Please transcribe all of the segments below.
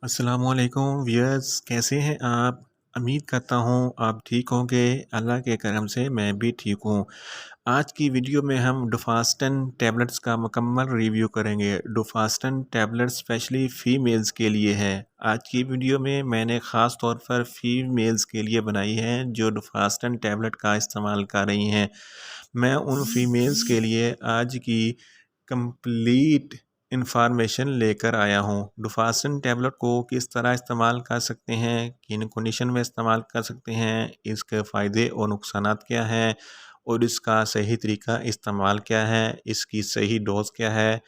अस्सलामुअलैकुम व्यूअर्स, कैसे हैं आप? उम्मीद करता हूँ आप ठीक होंगे। अल्लाह के करम से मैं भी ठीक हूँ। आज की वीडियो में हम डुफास्टन टैबलेट्स का मुकम्मल रिव्यू करेंगे। डुफास्टन टैबलेट स्पेशली फ़ीमेल्स के लिए है। आज की वीडियो में मैंने ख़ास तौर पर फ़ीमेल्स के लिए बनाई है जो डुफास्टन टैबलेट का इस्तेमाल कर रही हैं। मैं उन फ़ीमेल्स के लिए आज की कंप्लीट इंफॉर्मेशन लेकर आया हूँ। डुफास्टन टैबलेट को किस तरह इस्तेमाल कर सकते हैं, किन कंडीशन में इस्तेमाल कर सकते हैं, इसके फ़ायदे और नुकसानात क्या हैं और इसका सही तरीका इस्तेमाल क्या है, इसकी सही डोज़ क्या है,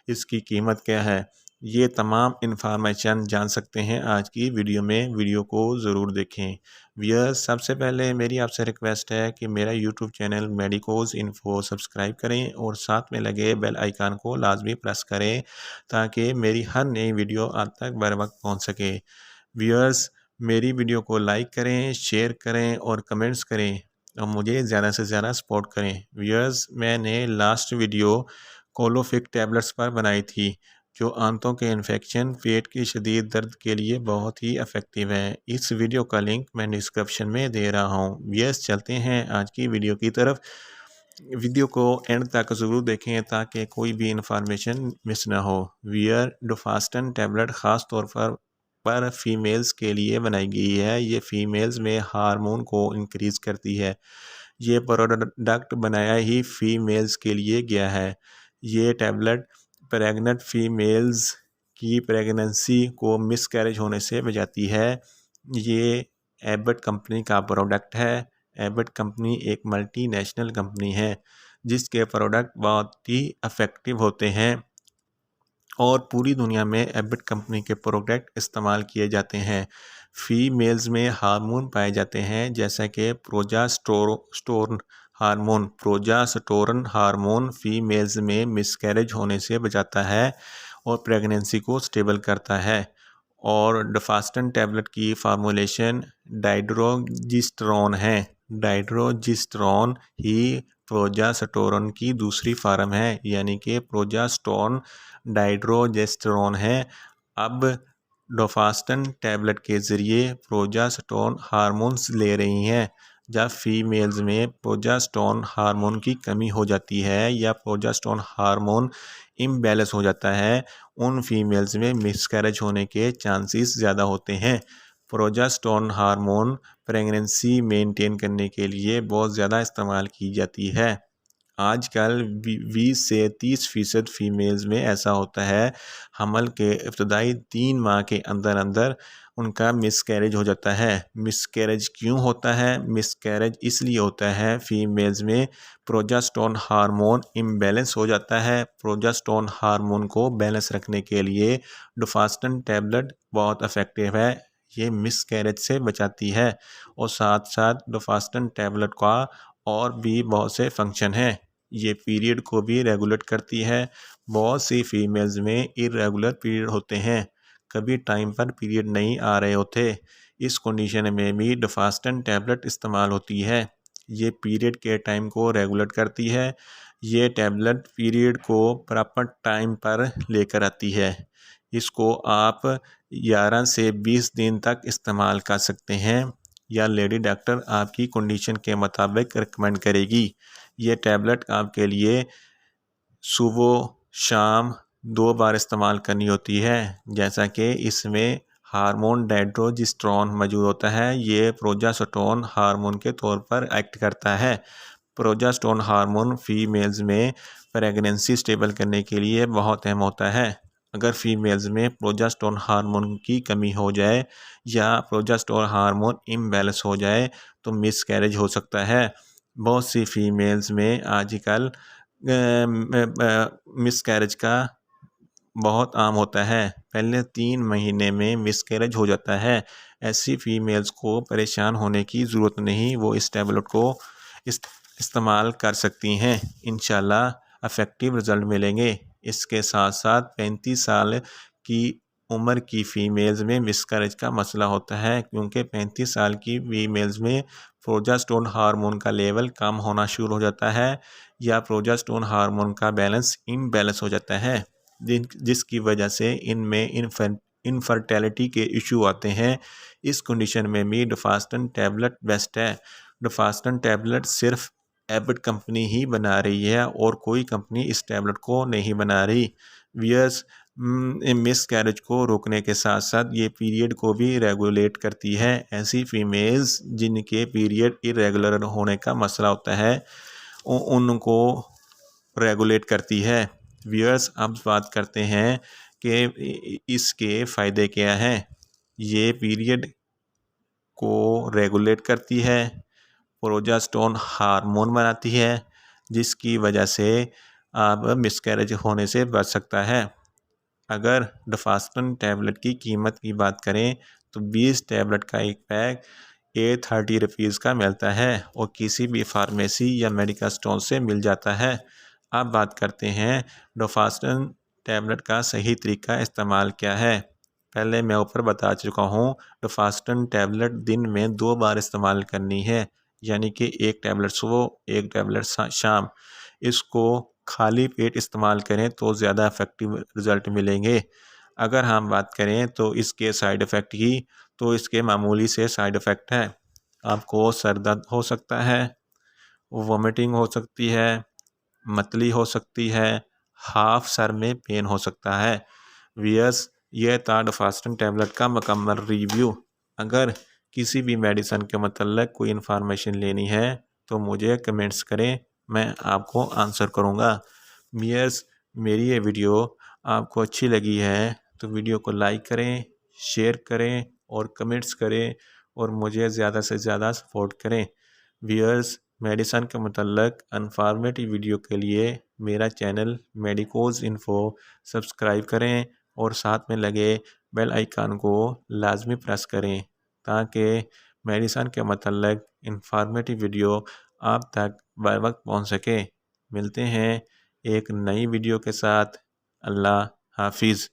इसकी कीमत क्या है। ये तमाम इन्फॉर्मेशन जान सकते हैं आज की वीडियो में। वीडियो को ज़रूर देखें। व्यूअर्स, सबसे पहले मेरी आपसे रिक्वेस्ट है कि मेरा यूट्यूब चैनल मेडिकोज़ इन्फो सब्सक्राइब करें और साथ में लगे बेल आइकन को लाजमी प्रेस करें ताकि मेरी हर नई वीडियो आप तक बर वक्त पहुँच सके। व्यूअर्स, मेरी वीडियो को लाइक करें, शेयर करें और कमेंट्स करें और मुझे ज़्यादा से ज़्यादा सपोर्ट करें। व्यूअर्स, मैंने लास्ट वीडियो कोलोफिक टैबलेट्स पर बनाई थी जो आंतों के इन्फेक्शन, पेट की शदीद दर्द के लिए बहुत ही इफ़ेक्टिव है। इस वीडियो का लिंक मैं डिस्क्रिप्शन में दे रहा हूँ। व्यूअर्स, चलते हैं आज की वीडियो की तरफ। वीडियो को एंड तक ज़रूर देखें ताकि कोई भी इंफॉर्मेशन मिस ना हो। वियर डुफास्टन टैबलेट ख़ास तौर पर फीमेल्स के लिए बनाई गई है। ये फीमेल्स में हार्मोन को इंक्रीज़ करती है। ये प्रोडक्ट बनाया ही फीमेल्स के लिए गया है। ये टैबलेट प्रेग्नेंट फीमेल्स की प्रेगनेंसी को मिसकैरेज होने से बचाती है। ये एबट कंपनी का प्रोडक्ट है। एबट कंपनी एक मल्टीनेशनल कंपनी है जिसके प्रोडक्ट बहुत ही इफ़ेक्टिव होते हैं और पूरी दुनिया में एबट कंपनी के प्रोडक्ट इस्तेमाल किए जाते हैं। फीमेल्स में हार्मोन पाए जाते हैं जैसा कि प्रोजास्टेरोन हार्मोन। प्रोजास्टेरोन हार्मोन फीमेल्स में मिसकैरेज होने से बचाता है और प्रेगनेंसी को स्टेबल करता है। और डफास्टन टैबलेट की फार्मूलेशन डाइड्रोजिस्टेरोन है। डाइड्रोजिस्टेरोन ही प्रोजास्टेरोन की दूसरी फार्म है, यानी कि प्रोजास्टेरोन डाइड्रोजेस्टेरोन है। अब डोफास्टन टैबलेट के ज़रिए प्रोजास्टेरोन हार्मोन्स ले रही हैं। जब फीमेल्स में प्रोजास्टेरोन हार्मोन की कमी हो जाती है या प्रोजास्टेरोन हार्मोन इम्बैलेंस हो जाता है, उन फीमेल्स में मिसकैरेज होने के चांसेस ज़्यादा होते हैं। प्रोजास्टेरोन हार्मोन प्रेगनेंसी मेंटेन करने के लिए बहुत ज़्यादा इस्तेमाल की जाती है। आजकल 20 से 30% फीमेल्स में ऐसा होता है, हमल के इब्तदाई 3 माह के अंदर अंदर उनका मिसकैरेज हो जाता है। मिसकैरेज क्यों होता है? मिसकैरेज इसलिए होता है फीमेल्स में प्रोजेस्टेरोन हार्मोन इम्बैलेंस हो जाता है। प्रोजेस्टेरोन हार्मोन को बैलेंस रखने के लिए डुफास्टन टैबलेट बहुत इफ़ेक्टिव है। ये मिसकैरेज से बचाती है और साथ साथ डुफास्टन टैबलेट का और भी बहुत से फंक्शन हैं। ये पीरियड को भी रेगुलेट करती है। बहुत सी फीमेल्स में इरेगुलर पीरियड होते हैं, कभी टाइम पर पीरियड नहीं आ रहे होते। इस कंडीशन में भी डुफास्टन टैबलेट इस्तेमाल होती है। ये पीरियड के टाइम को रेगुलेट करती है। ये टैबलेट पीरियड को प्रॉपर टाइम पर लेकर आती है। इसको आप 11 से 20 दिन तक इस्तेमाल कर सकते हैं या लेडी डॉक्टर आपकी कंडीशन के मुताबिक रिकमेंड करेगी। ये टैबलेट आपके लिए सुबह शाम 2 बार इस्तेमाल करनी होती है। जैसा कि इसमें हार्मोन डाइड्रोजिस्टेरोन मौजूद होता है। ये प्रोजेस्टेरोन हार्मोन के तौर पर एक्ट करता है। प्रोजेस्टेरोन हार्मोन फीमेल्स में प्रेगनेंसी स्टेबल करने के लिए बहुत अहम होता है। अगर फीमेल्स में प्रोजेस्टेरोन हार्मोन की कमी हो जाए या प्रोजेस्टेरोन हार्मोन इम्बैलेंस हो जाए तो मिसकैरेज हो सकता है। बहुत सी फीमेल्स में आजकल मिसकैरेज का बहुत आम होता है। पहले 3 महीने में मिसकैरेज हो जाता है। ऐसी फीमेल्स को परेशान होने की ज़रूरत नहीं, वो इस टैबलेट को इस्तेमाल कर सकती हैं। इंशाल्लाह इफ़ेक्टिव रिज़ल्ट मिलेंगे। इसके साथ साथ 35 साल की उम्र की फ़ीमेल्स में मिसकैरेज का मसला होता है क्योंकि 35 साल की फीमेल्स में प्रोजेस्टेरोन हार्मोन का लेवल कम होना शुरू हो जाता है या प्रोजेस्टेरोन हार्मोन का बैलेंस इम्बैलेंस हो जाता है, जिसकी वजह से इनमें इनफर्टिलिटी के इशू आते हैं, इस कंडीशन में भी डुफास्टन टैबलेट बेस्ट है। डुफास्टन टैबलेट सिर्फ एबट कंपनी ही बना रही है और कोई कंपनी इस टैबलेट को नहीं बना रही। वियर्स मिस कैरेज को रोकने के साथ साथ ये पीरियड को भी रेगुलेट करती है। ऐसी फीमेल्स जिनके पीरियड इरेगुलर होने का मसला होता है उनको रेगुलेट करती है। व्यूअर्स, अब बात करते हैं कि इसके फ़ायदे क्या हैं। ये पीरियड को रेगुलेट करती है, प्रोजेस्टेरोन हार्मोन बनाती है, जिसकी वजह से अब मिसकैरेज होने से बच सकता है। अगर डुफास्टन टैबलेट की कीमत की बात करें तो 20 टैबलेट का एक पैक ₹30 का मिलता है और किसी भी फार्मेसी या मेडिकल स्टोर से मिल जाता है। अब बात करते हैं डुफास्टन टैबलेट का सही तरीका इस्तेमाल क्या है। पहले मैं ऊपर बता चुका हूँ, डुफास्टन टैबलेट दिन में 2 बार इस्तेमाल करनी है, यानी कि एक टैबलेट सुबह, एक टैबलेट शाम। इसको खाली पेट इस्तेमाल करें तो ज़्यादा इफ़ेक्टिव रिज़ल्ट मिलेंगे। अगर हम बात करें तो इसके साइड इफ़ेक्ट की, तो इसके मामूली से साइड इफ़ेक्ट है। आपको सर दर्द हो सकता है, वोमिटिंग हो सकती है, मतली हो सकती है, हाफ सर में पेन हो सकता है। वियर्स, यह था डुफास्टन टैबलेट का मुकम्मल रिव्यू। अगर किसी भी मेडिसिन के मतलब कोई इन्फॉर्मेशन लेनी है तो मुझे कमेंट्स करें, मैं आपको आंसर करूँगा। वियर्स, मेरी ये वीडियो आपको अच्छी लगी है तो वीडियो को लाइक करें, शेयर करें और कमेंट्स करें और मुझे ज़्यादा से ज़्यादा सपोर्ट करें। व्यूअर्स, मेडिसिन के मतलब इन्फॉर्मेटिव वीडियो के लिए मेरा चैनल मेडिकोज इन्फो सब्सक्राइब करें और साथ में लगे बेल आइकन को लाजमी प्रेस करें ताकि मेडिसिन के मतलब इन्फॉर्मेटिव वीडियो आप तक बर वक्त पहुँच सके। मिलते हैं एक नई वीडियो के साथ। अल्लाह हाफिज़।